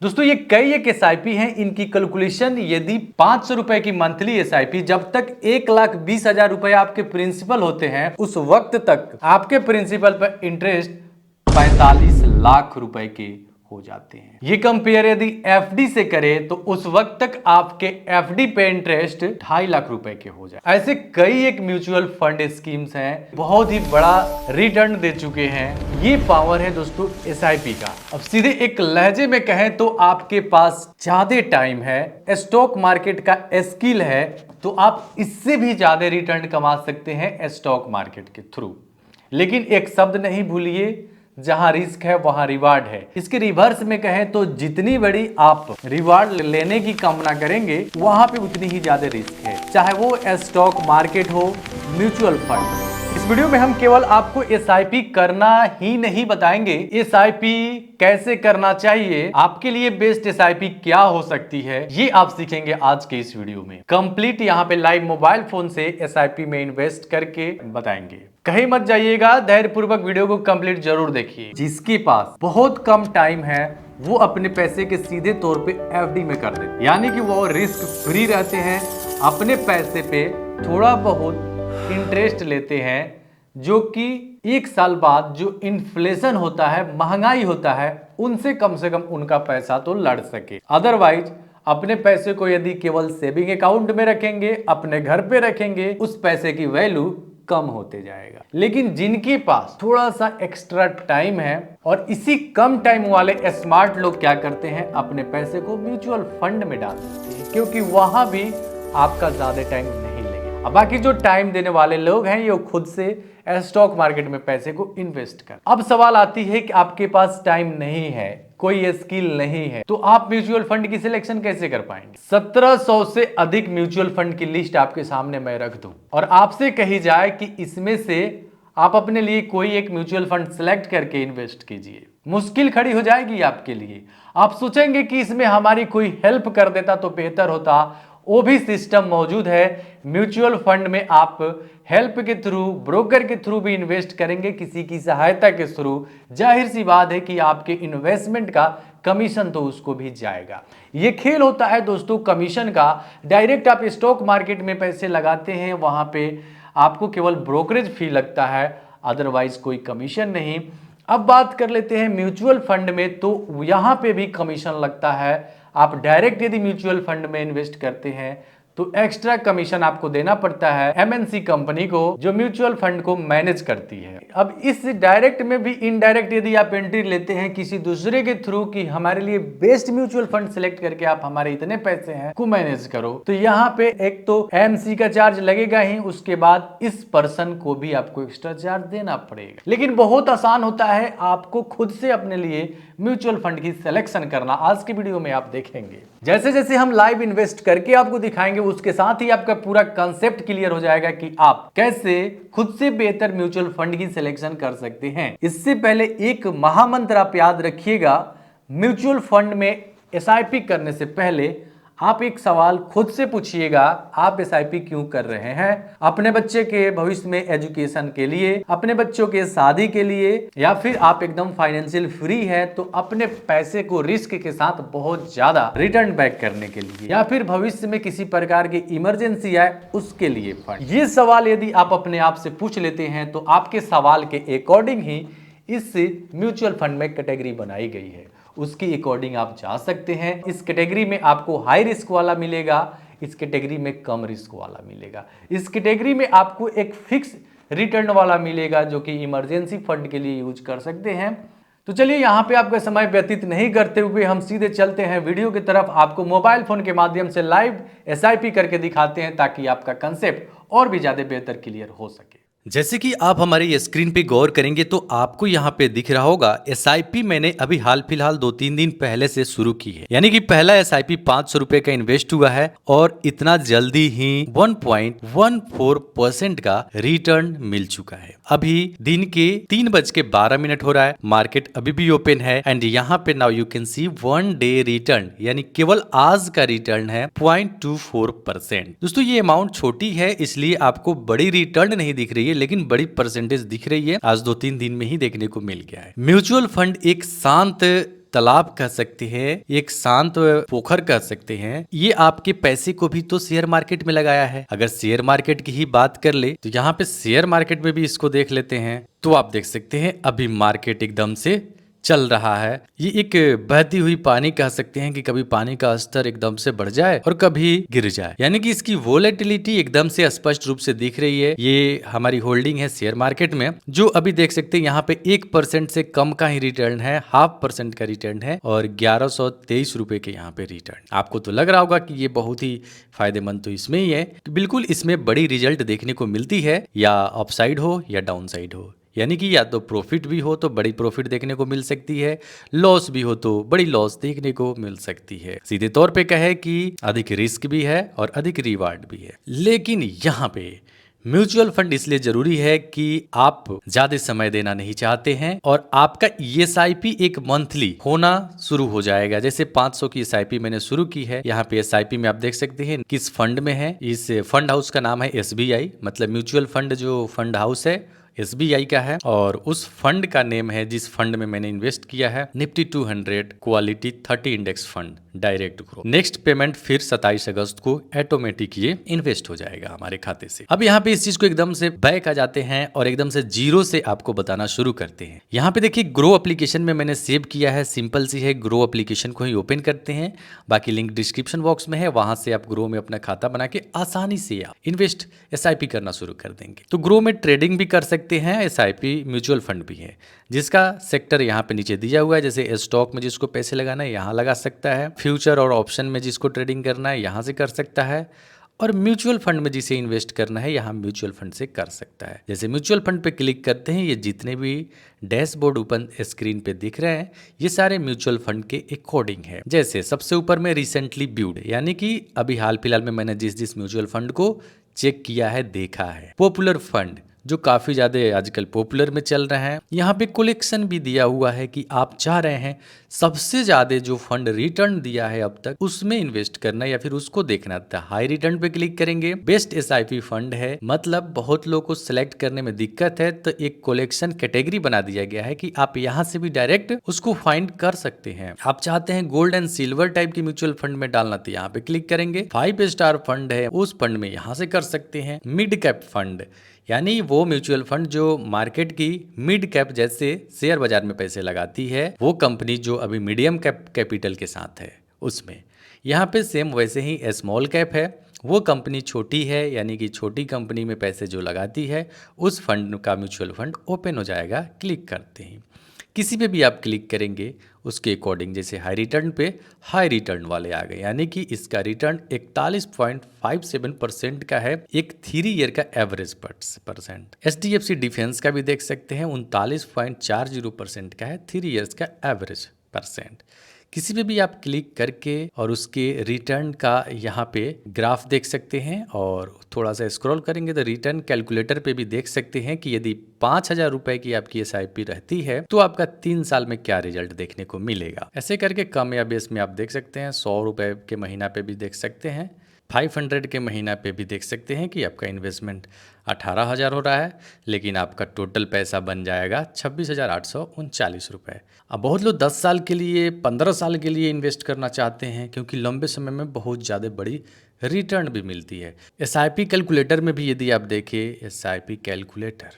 दोस्तों ये कई एक एसआईपी हैं, इनकी कैलकुलेशन यदि 500 रुपए की मंथली एसआईपी जब तक 1,20,000 रुपए आपके प्रिंसिपल होते हैं उस वक्त तक आपके प्रिंसिपल पर इंटरेस्ट 45 लाख रुपए के हो जाते हैं। ये कंपेयर यदि एफडी से करें तो उस वक्त तक आपके एफडी पे इंटरेस्ट 2.5 लाख रुपए के हो जाए। ऐसे कई एक म्यूचुअल फंड स्कीम्स हैं, बहुत ही बड़ा रिटर्न दे चुके हैं। ये पावर है दोस्तों एसआईपी का। अब सीधे एक लहजे में कहें तो आपके पास ज्यादा टाइम है, स्टॉक मार्केट का स्किल है, तो आप इससे भी ज्यादा रिटर्न कमा सकते हैं स्टॉक मार्केट के थ्रू। लेकिन एक शब्द नहीं भूलिए, जहां रिस्क है वहां रिवार्ड है। इसके रिवर्स में कहें तो जितनी बड़ी आप रिवार्ड लेने की कामना करेंगे वहां पे उतनी ही ज्यादा रिस्क है, चाहे वो स्टॉक मार्केट हो, म्यूचुअल फंड। इस वीडियो में हम केवल आपको एसआईपी करना ही नहीं बताएंगे, एसआईपी कैसे करना चाहिए, आपके लिए बेस्ट एसआईपी क्या हो सकती है, ये आप सीखेंगे आज के इस वीडियो में। कंप्लीट यहाँ पे लाइव मोबाइल फोन से एसआईपी में इन्वेस्ट करके बताएंगे। कहीं मत जाइएगा, धैर्य पूर्वक वीडियो को कंप्लीट जरूर देखिए। जिसके पास बहुत कम टाइम है वो अपने पैसे के सीधे तौर पे एफडी में कर देते, यानी कि वो रिस्क फ्री रहते हैं, अपने पैसे पे थोड़ा बहुत इंटरेस्ट लेते हैं, जो कि 1 साल बाद जो इन्फ्लेशन होता है, महंगाई होता है, उनसे कम से कम उनका पैसा तो लड़ सके। अदरवाइज अपने पैसे को यदि केवल सेविंग अकाउंट में रखेंगे, अपने घर पे रखेंगे, उस पैसे की वैल्यू कम होते जाएगा। लेकिन जिनके पास थोड़ा सा एक्स्ट्रा टाइम है और इसी कम टाइम वाले स्मार्ट लोग क्या करते हैं, अपने पैसे को म्यूचुअल फंड में डाल देते हैं, क्योंकि वहां भी आपका ज्यादा टाइम नहीं लगेगा। अब बाकी जो टाइम देने वाले लोग हैं ये खुद से स्टॉक मार्केट में पैसे को इन्वेस्ट कर। अब सवाल आती है कि आपके पास टाइम नहीं है, कोई स्किल नहीं है, तो आप म्यूचुअल फंड की सिलेक्शन कैसे कर पाएंगे। 1700 से अधिक म्यूचुअल फंड की लिस्ट आपके सामने मैं रख दूं और आपसे कही जाए कि इसमें से आप अपने लिए कोई एक म्यूचुअल फंड सिलेक्ट करके इन्वेस्ट कीजिए, मुश्किल खड़ी हो जाएगी आपके लिए। आप सोचेंगे कि इसमें हमारी कोई हेल्प कर देता तो बेहतर होता। वो भी सिस्टम मौजूद है। म्यूचुअल फंड में आप हेल्प के थ्रू, ब्रोकर के थ्रू भी इन्वेस्ट करेंगे, किसी की सहायता के थ्रू, जाहिर सी बात है कि आपके इन्वेस्टमेंट का कमीशन तो उसको भी जाएगा। ये खेल होता है दोस्तों कमीशन का। डायरेक्ट आप स्टॉक मार्केट में पैसे लगाते हैं, वहां पे आपको केवल ब्रोकरेज फी लगता है, अदरवाइज कोई कमीशन नहीं। अब बात कर लेते हैं म्यूचुअल फंड में, तो यहां पे भी कमीशन लगता है। आप डायरेक्ट यदि म्यूचुअल फंड में इन्वेस्ट करते हैं तो एक्स्ट्रा कमीशन आपको देना पड़ता है एमएनसी कंपनी को, जो म्यूचुअल फंड को मैनेज करती है। अब इस डायरेक्ट में भी इनडायरेक्ट यदि आप एंट्री लेते हैं किसी दूसरे के थ्रू कि हमारे लिए बेस्ट म्यूचुअल फंड सिलेक्ट करके आप हमारे इतने पैसे हैं को मैनेज करो, तो यहाँ पे एक तो एमसी का चार्ज लगेगा ही, उसके बाद इस पर्सन को भी आपको एक्स्ट्रा चार्ज देना पड़ेगा। लेकिन बहुत आसान होता है आपको खुद से अपने लिए म्यूचुअल फंड की सिलेक्शन करना। आज की वीडियो में आप देखेंगे, जैसे जैसे हम लाइव इन्वेस्ट करके आपको दिखाएंगे, उसके साथ ही आपका पूरा कंसेप्ट क्लियर हो जाएगा कि आप कैसे खुद से बेहतर म्यूचुअल फंड की सिलेक्शन कर सकते हैं। इससे पहले एक महामंत्र आप याद रखिएगा, म्यूचुअल फंड में एसआईपी करने से पहले आप एक सवाल खुद से पूछिएगा, आप एसआईपी क्यों कर रहे हैं? अपने बच्चे के भविष्य में एजुकेशन के लिए, अपने बच्चों के शादी के लिए, या फिर आप एकदम फाइनेंशियल फ्री है तो अपने पैसे को रिस्क के साथ बहुत ज्यादा रिटर्न बैक करने के लिए, या फिर भविष्य में किसी प्रकार की इमरजेंसी आए उसके लिए फंड। ये सवाल यदि आप अपने आप से पूछ लेते हैं तो आपके सवाल के अकॉर्डिंग ही इस म्यूचुअल फंड में कैटेगरी बनाई गई है, उसकी अकॉर्डिंग आप जा सकते हैं। इस कैटेगरी में आपको हाई रिस्क वाला मिलेगा, इस कैटेगरी में कम रिस्क वाला मिलेगा, इस कैटेगरी में आपको एक फिक्स रिटर्न वाला मिलेगा जो कि इमरजेंसी फंड के लिए यूज कर सकते हैं। तो चलिए यहाँ पे आपका समय व्यतीत नहीं करते हुए हम सीधे चलते हैं वीडियो की तरफ। आपको मोबाइल फोन के माध्यम से लाइव एसआईपी करके दिखाते हैं ताकि आपका कंसेप्ट और भी ज्यादा बेहतर क्लियर हो सके। जैसे कि आप हमारे स्क्रीन पे गौर करेंगे तो आपको यहाँ पे दिख रहा होगा एसआईपी मैंने अभी हाल फिलहाल 2-3 दिन पहले से शुरू की है, यानी कि पहला एसआईपी 500 रुपए का इन्वेस्ट हुआ है और इतना जल्दी ही 1.14% का रिटर्न मिल चुका है। अभी दिन के 3:12 हो रहा है, मार्केट अभी भी ओपन है एंड यहाँ पे now you can see 1 day return, यानी केवल आज का रिटर्न है 0.24%। दोस्तों ये अमाउंट छोटी है इसलिए आपको बड़ी रिटर्न नहीं दिख रही है, लेकिन बड़ी परसेंटेज दिख रही है, आज 2-3 दिन में ही देखने को मिल गया है। म्यूचुअल फंड एक शांत तालाब कह सकते हैं, एक शांत पोखर कह सकते हैं, ये आपके पैसे को भी तो शेयर मार्केट में लगाया है। अगर शेयर मार्केट की ही बात कर ले तो यहाँ पे शेयर मार्केट में भी इसको देख लेते हैं, तो आप देख सकते हैं अभी मार्केट एकदम से चल रहा है। ये एक बहती हुई पानी कह सकते हैं कि कभी पानी का स्तर एकदम से बढ़ जाए और कभी गिर जाए, यानी कि इसकी वोलेटिलिटी एकदम से स्पष्ट रूप से दिख रही है। ये हमारी होल्डिंग है शेयर मार्केट में, जो अभी देख सकते हैं यहाँ पे 1% से कम का ही रिटर्न है, 0.5% का रिटर्न है और 1123 रुपए के यहाँ पे रिटर्न। आपको तो लग रहा होगा कि ये बहुत ही फायदेमंद तो इसमें ही है। बिल्कुल इसमें बड़ी रिजल्ट देखने को मिलती है, या अपसाइड हो या डाउन साइड हो, यानी कि या तो प्रॉफिट भी हो तो बड़ी प्रॉफिट देखने को मिल सकती है, लॉस भी हो तो बड़ी लॉस देखने को मिल सकती है। सीधे तौर पे कहे कि अधिक रिस्क भी है और अधिक रिवार्ड भी है। लेकिन यहाँ पे म्यूचुअल फंड इसलिए जरूरी है कि आप ज्यादा समय देना नहीं चाहते हैं और आपका ESIP एक मंथली होना शुरू हो जाएगा। जैसे 500 की SIP मैंने शुरू की है, यहाँ पे SIP में आप देख सकते हैं किस फंड में है। इस फंड हाउस का नाम है SBI, मतलब म्यूचुअल फंड जो फंड हाउस है SBI का है, और उस फंड का नेम है जिस फंड में मैंने इन्वेस्ट किया है Nifty 200 quality 30 index fund direct growth. Next payment फिर 27 अगस्त को ऑटोमेटिक ये इन्वेस्ट हो जाएगा हमारे खाते से। अब यहाँ पे इस चीज को एकदम से बैक आ जाते हैं और एकदम से जीरो से आपको बताना शुरू करते हैं। यहाँ पे देखिए ग्रो एप्लीकेशन में मैंने सेव किया है, सिंपल सी है। ग्रो एप्लीकेशन को ही ओपन करते हैं, बाकी लिंक डिस्क्रिप्शन बॉक्स में है, वहां से आप ग्रो में अपना खाता बना के आसानी से आप इन्वेस्ट SIP करना शुरू कर देंगे। तो ग्रो में ट्रेडिंग भी कर सकते हैं, SIP म्यूचुअल फंड भी है, जिसका सेक्टर यहाँ पे नीचे दिया हुआ है। जैसे स्टॉक में जिसको पैसे लगाना है यहाँ लगा सकता है, फ्यूचर और ऑप्शन में जिसको ट्रेडिंग करना है यहाँ से कर सकता है, और म्यूचुअल फंड में जिसे इन्वेस्ट करना है यहाँ म्यूचुअल फंड से कर सकता है। जैसे म्यूचुअल फंड पे क्लिक करते हैं, ये जितने भी डैशबोर्ड ओपन स्क्रीन पे दिख रहे हैं ये सारे म्यूचुअल फंड के अकॉर्डिंग है। जैसे सबसे ऊपर में रिसेंटली ब्यूड, यानी कि अभी हाल फिलहाल में मैंने जिस म्यूचुअल फंड को चेक किया है, देखा है। पॉपुलर फंड जो काफ़ी ज़्यादा आजकल पॉपुलर में चल रहे हैं, यहाँ पे कलेक्शन भी दिया हुआ है कि आप चाह रहे हैं सबसे ज़्यादा जो फंड रिटर्न दिया है अब तक उसमें इन्वेस्ट करना या फिर उसको देखना था। हाई रिटर्न पे क्लिक करेंगे, बेस्ट SIP फंड है, मतलब बहुत लोगों को सिलेक्ट करने में दिक्कत है तो एक कलेक्शन कैटेगरी बना दिया गया है कि आप यहाँ से भी डायरेक्ट उसको फाइंड कर सकते हैं। आप चाहते हैं गोल्ड एंड सिल्वर टाइप की म्यूचुअल फंड में डालना तो यहाँ पे क्लिक करेंगे। 5 स्टार फंड है, उस फंड में यहाँ से कर सकते हैं। मिड कैप फंड, यानी वो म्यूचुअल फंड जो मार्केट की मिड कैप जैसे शेयर बाजार में पैसे लगाती है, वो कंपनी जो अभी मीडियम कैप कैपिटल के साथ है उसमें। यहाँ पे सेम वैसे ही स्मॉल कैप है, वो कंपनी छोटी है, यानी कि छोटी कंपनी में पैसे जो लगाती है उस फंड का म्यूचुअल फंड ओपन हो जाएगा क्लिक करते ही। किसी पे भी आप क्लिक करेंगे उसके अकॉर्डिंग, जैसे हाई रिटर्न पे हाई रिटर्न वाले आ गए, यानी कि इसका रिटर्न 41.57% का है, एक 3 ईयर का एवरेज परसेंट। HDFC डिफेंस का भी देख सकते हैं 39.40% का है, 3 ईयर्स का एवरेज परसेंट। किसी पे भी आप क्लिक करके और उसके रिटर्न का यहाँ पे ग्राफ देख सकते हैं, और थोड़ा सा स्क्रॉल करेंगे तो रिटर्न कैलकुलेटर पे भी देख सकते हैं कि यदि 5,000 रुपए की आपकी SIP रहती है तो आपका 3 साल में क्या रिजल्ट देखने को मिलेगा। ऐसे करके कम या बेस में आप देख सकते हैं, 100 रुपए के महीना पे भी देख सकते हैं, 500 के महीना पे भी देख सकते हैं कि आपका इन्वेस्टमेंट 18,000 हो रहा है, लेकिन आपका टोटल पैसा बन जाएगा 26,839 रुपये। अब बहुत लोग 10 साल के लिए 15 साल के लिए इन्वेस्ट करना चाहते हैं, क्योंकि लंबे समय में बहुत ज़्यादा बड़ी रिटर्न भी मिलती है। SIP कैलकुलेटर में भी यदि आप देखें SIP कैलकुलेटर,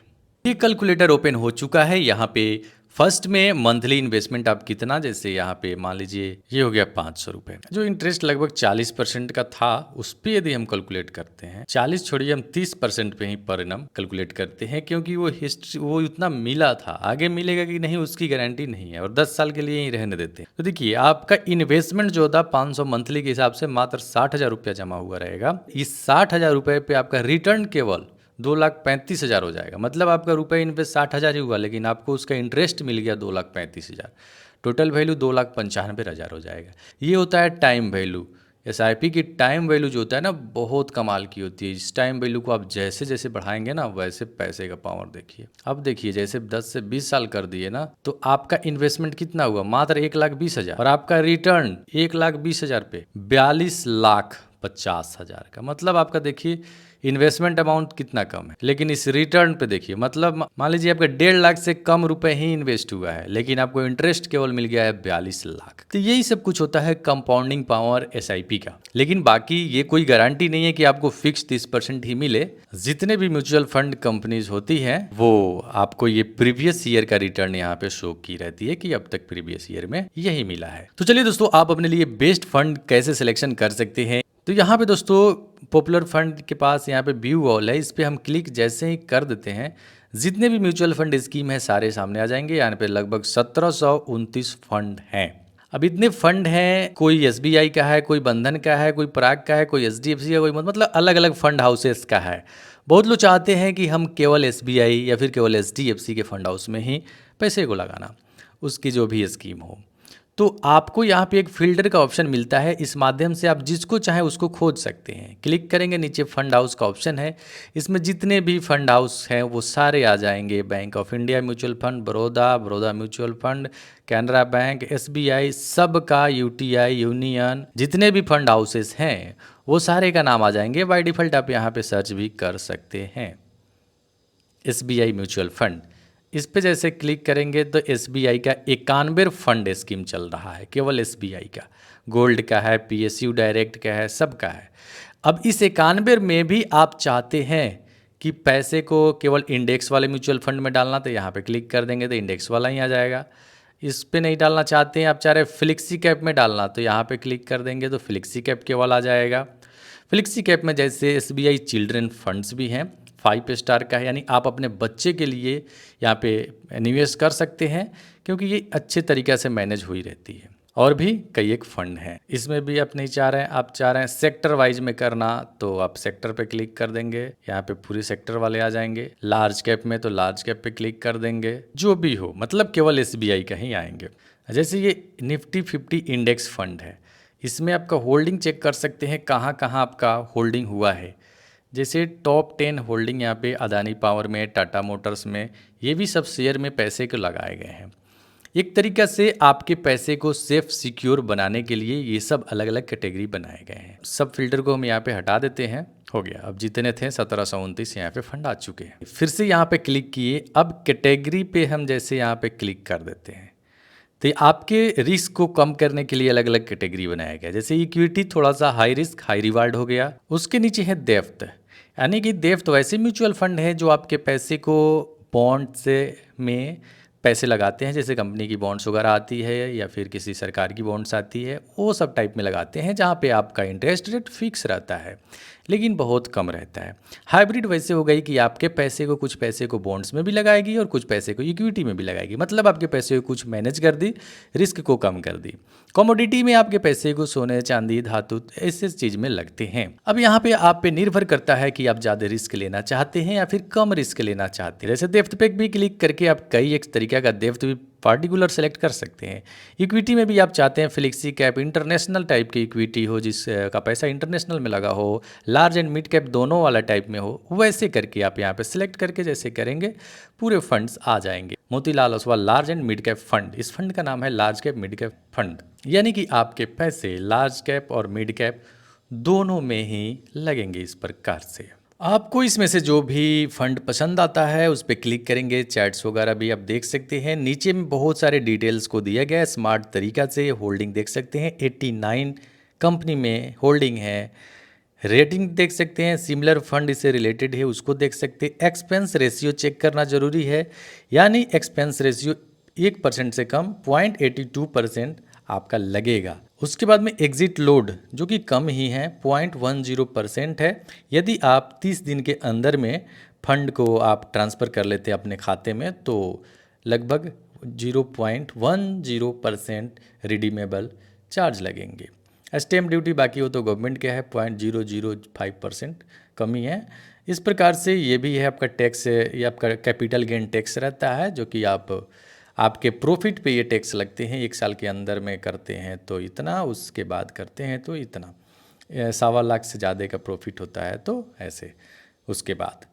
ये कैलकुलेटर ओपन हो चुका है। यहाँ पे फर्स्ट में मंथली इन्वेस्टमेंट आप कितना, जैसे यहाँ पे मान लीजिए ये हो गया 500 रुपये, जो इंटरेस्ट लगभग 40% का था उस पर यदि हम कैलकुलेट करते हैं, 40 छोड़िए हम 30% पे ही पर एनम कैलकुलेट करते हैं, क्योंकि वो हिस्ट्री वो उतना मिला था, आगे मिलेगा कि नहीं उसकी गारंटी नहीं है, और 10 साल के लिए ही रहने देते हैं। तो देखिए आपका इन्वेस्टमेंट जो था 500 मंथली के हिसाब से मात्र 60,000 रुपया जमा हुआ रहेगा। इस 60,000 रुपये पे आपका रिटर्न केवल 2,35,000 हो जाएगा, मतलब आपका रुपये इन्वेस्ट 60,000 ही हुआ, लेकिन आपको उसका इंटरेस्ट मिल गया 2,35,000, टोटल वैल्यू 2,95,000 हो जाएगा। ये होता है टाइम वैल्यू। SIP की टाइम वैल्यू जो होता है ना, बहुत कमाल की होती है। इस टाइम वैल्यू को आप जैसे जैसे बढ़ाएंगे ना, वैसे पैसे का पावर देखिए। अब देखिए जैसे 10 से 20 साल कर दिए ना, तो आपका इन्वेस्टमेंट कितना हुआ, मात्र 1,20,000, और आपका रिटर्न 1,20,000 पे 42,50,000 का, मतलब आपका देखिए इन्वेस्टमेंट अमाउंट कितना कम है, लेकिन इस रिटर्न पे देखिए, मतलब मान लीजिए आपका 1.5 लाख से कम रुपए ही इन्वेस्ट हुआ है, लेकिन आपको इंटरेस्ट केवल मिल गया है 42 लाख। तो यही सब कुछ होता है कंपाउंडिंग पावर एसआईपी का। लेकिन बाकी ये कोई गारंटी नहीं है कि आपको फिक्स 30% ही मिले। जितने भी म्यूचुअल फंड कंपनीज होती हैं वो आपको ये प्रीवियस ईयर का रिटर्न यहाँ पे शो की रहती है कि अब तक प्रीवियस ईयर में यही मिला है। तो चलिए दोस्तों, आप अपने लिए बेस्ट फंड कैसे सिलेक्शन कर सकते हैं। तो यहाँ पे दोस्तों पॉपुलर फंड के पास यहाँ पे व्यू ऑल है, इस पे हम क्लिक जैसे ही कर देते हैं जितने भी म्यूचुअल फंड स्कीम है सारे सामने आ जाएंगे। यहाँ पे लगभग 1729 फंड हैं। अब इतने फंड हैं, कोई एसबीआई का है, कोई बंधन का है, कोई पराग का है, कोई एचडीएफसी का, कोई मतलब अलग अलग फंड हाउसेस का है। बहुत लोग चाहते हैं कि हम केवल एसबीआई या फिर केवल एचडीएफसी के फंड हाउस में ही पैसे को लगाना, उसकी जो भी स्कीम हो। तो आपको यहाँ पे एक फिल्टर का ऑप्शन मिलता है, इस माध्यम से आप जिसको चाहें उसको खोज सकते हैं। क्लिक करेंगे, नीचे फंड हाउस का ऑप्शन है, इसमें जितने भी फंड हाउस हैं वो सारे आ जाएंगे। Bank of India mutual fund, Baroda mutual fund, Canara bank, SBI, सब का, यूटीआई, यूनियन, जितने भी फंड हाउसेस हैं वो सारे का नाम आ जाएंगे। बाय डिफ़ॉल्ट आप यहाँ पे सर्च भी कर सकते हैं एसबीआई म्यूचुअल फंड। इस पे जैसे क्लिक करेंगे तो एसबीआई का 91 फंड स्कीम चल रहा है, केवल एसबीआई का। गोल्ड का है, पीएसयू डायरेक्ट का है, सब का है। अब इस 91 में भी आप चाहते हैं कि पैसे को केवल इंडेक्स वाले म्यूचुअल फंड में डालना, तो यहाँ पे क्लिक कर देंगे तो इंडेक्स वाला ही आ जाएगा। इस पे नहीं डालना चाहते हैं, आप चाह रहे फ्लिक्सी कैप में डालना, तो यहाँ पे क्लिक कर देंगे तो फ्लिक्सी कैप केवल आ जाएगा। फ्लिक्सी कैप में जैसे एसबीआई चिल्ड्रन फंड्स भी हैं, 5 स्टार का है, यानी आप अपने बच्चे के लिए यहाँ पे निवेश कर सकते हैं क्योंकि ये अच्छे तरीक़े से मैनेज हुई रहती है। और भी कई एक फंड हैं, इसमें भी आप नहीं चाह रहे हैं, आप चाह रहे हैं सेक्टर वाइज में करना, तो आप सेक्टर पे क्लिक कर देंगे, यहाँ पे पूरी सेक्टर वाले आ जाएंगे। लार्ज कैप में तो लार्ज कैप पे क्लिक कर देंगे, जो भी हो, मतलब केवल एसबीआई का ही आएंगे। जैसे ये निफ्टी 50 इंडेक्स फंड है, इसमें आपका होल्डिंग चेक कर सकते हैं कहाँ कहाँ आपका होल्डिंग हुआ है। जैसे टॉप 10 होल्डिंग यहाँ पे अदानी पावर में, टाटा मोटर्स में, ये भी सब शेयर में पैसे को लगाए गए हैं। एक तरीक़ा से आपके पैसे को सेफ सिक्योर बनाने के लिए ये सब अलग अलग कैटेगरी बनाए गए हैं। सब फिल्टर को हम यहाँ पे हटा देते हैं, हो गया। अब जितने थे 1729 यहाँ पे फंड आ चुके हैं। फिर से यहाँ पे क्लिक किए, अब कैटेगरी पे हम जैसे यहाँ पे क्लिक कर देते हैं तो आपके रिस्क को कम करने के लिए अलग अलग कैटेगरी बनाया गया। जैसे इक्विटी थोड़ा सा हाई रिस्क हाई रिवार्ड हो गया। उसके नीचे है डेप्थ, यानी कि डेप्थ वैसे म्यूचुअल फंड है जो आपके पैसे को बॉन्ड से में पैसे लगाते हैं, जैसे कंपनी की बॉन्ड्स वगैरह आती है या फिर किसी सरकार की बॉन्ड्स आती है, वो सब टाइप में लगाते हैं जहाँ पे आपका इंटरेस्ट रेट फिक्स रहता है लेकिन बहुत कम रहता है। हाइब्रिड वैसे हो गई कि आपके पैसे को, कुछ पैसे को बॉन्ड्स में भी लगाएगी और कुछ पैसे को इक्विटी में भी लगाएगी, मतलब आपके पैसे को कुछ मैनेज कर दी, रिस्क को कम कर दी। कमोडिटी में आपके पैसे को सोने, चांदी, धातु ऐसे चीज़ में लगते हैं। अब यहाँ पे आप पे निर्भर करता है कि आप ज़्यादा रिस्क लेना चाहते हैं या फिर कम रिस्क लेना चाहते हैं। जैसे डेप्थ पे भी क्लिक करके आप कई एक तरीका का डेप्थ भी पार्टिकुलर सेलेक्ट कर सकते हैं। इक्विटी में भी आप चाहते हैं फ्लेक्सी कैप, इंटरनेशनल टाइप की इक्विटी हो जिसका पैसा इंटरनेशनल में लगा हो, लार्ज एंड मिड कैप दोनों वाला टाइप में हो, वैसे करके आप यहाँ पे सिलेक्ट करके जैसे करेंगे पूरे फंड्स आ जाएंगे। Motilal Oswal large and mid cap fund, इस फंड का नाम है large cap mid cap fund, यानी कि आपके पैसे लार्ज कैप और मिड कैप दोनों में ही लगेंगे। इस प्रकार से आपको इसमें से जो भी फंड पसंद आता है उस पर क्लिक करेंगे। चैट्स वगैरह भी आप देख सकते हैं, नीचे में बहुत सारे डिटेल्स को दिया गया है, स्मार्ट तरीका से होल्डिंग देख सकते हैं। 89 कंपनी में होल्डिंग है, रेटिंग देख सकते हैं, सिमिलर फंड इससे रिलेटेड है उसको देख सकते हैं। एक्सपेंस रेशियो चेक करना जरूरी है, यानी एक्सपेंस रेशियो 1% से कम 0.82% आपका लगेगा। उसके बाद में एग्जिट लोड जो कि कम ही है 0.10% है। यदि आप 30 दिन के अंदर में फंड को आप ट्रांसफ़र कर लेते हैं अपने खाते में तो लगभग 0.10% रिडीमेबल चार्ज लगेंगे। स्टैम्प ड्यूटी बाकी हो तो गवर्नमेंट क्या है 0.005% कमी है। इस प्रकार से ये भी है आपका टैक्स, ये आपका कैपिटल गेन टैक्स रहता है जो कि आपके प्रॉफिट पे ये टैक्स लगते हैं। 1 साल के अंदर में करते हैं तो इतना, उसके बाद करते हैं तो इतना, 1.25 लाख से ज़्यादा का प्रॉफिट होता है तो ऐसे उसके बाद,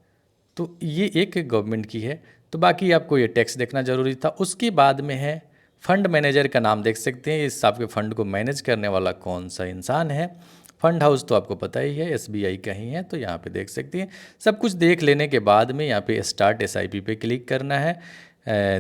तो ये एक गवर्नमेंट की है। तो बाकी आपको ये टैक्स देखना ज़रूरी था। उसके बाद में है फंड मैनेजर का नाम देख सकते हैं, इस आपके फंड को मैनेज करने वाला कौन सा इंसान है। फंड हाउस तो आपको पता ही है, SBI का ही है, तो यहाँ पे देख सकती हैं। सब कुछ देख लेने के बाद में यहाँ पे स्टार्ट SIP पे क्लिक करना है।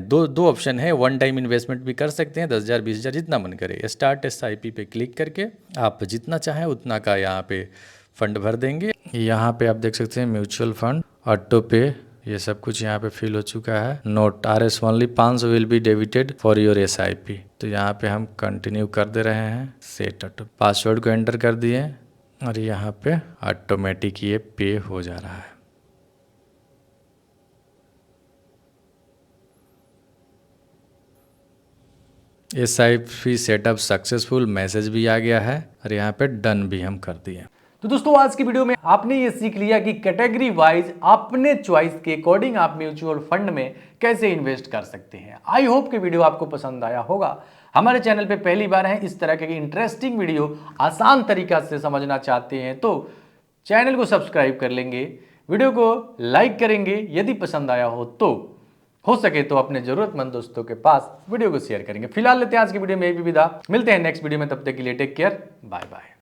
दो ऑप्शन है, वन टाइम इन्वेस्टमेंट भी कर सकते हैं, 10,000 20,000 जितना मन करे। स्टार्ट SIP पे क्लिक करके आप जितना चाहें उतना का यहाँ पे फंड भर देंगे। यहाँ पे आप देख सकते हैं म्यूचुअल फंड, ऑटो पे, ये सब कुछ यहाँ पे फिल हो चुका है। Note RS only 500 will be debited for your SIP। तो यहाँ पे हम कंटिन्यू कर दे रहे हैं। सेट ऑटो, पासवर्ड को एंटर कर दिए और यहाँ पे ऑटोमेटिक ये पे हो जा रहा है। SIP सेटअप सक्सेसफुल मैसेज भी आ गया है और यहाँ पे डन भी हम कर दिए। तो दोस्तों आज की वीडियो में आपने ये सीख लिया कि कैटेगरी वाइज अपने चॉइस के अकॉर्डिंग आप म्यूचुअल फंड में कैसे इन्वेस्ट कर सकते हैं। आई होप कि वीडियो आपको पसंद आया होगा। हमारे चैनल पे पहली बार है, इस तरह के इंटरेस्टिंग वीडियो आसान तरीका से समझना चाहते हैं तो चैनल को सब्सक्राइब कर लेंगे, वीडियो को लाइक करेंगे, यदि पसंद आया हो सके तो अपने जरूरतमंद दोस्तों के पास वीडियो को शेयर करेंगे। फिलहाल लेते हैं आज की वीडियो में विदा, मिलते हैं नेक्स्ट वीडियो में, तब तक के लिए टेक केयर, बाय बाय।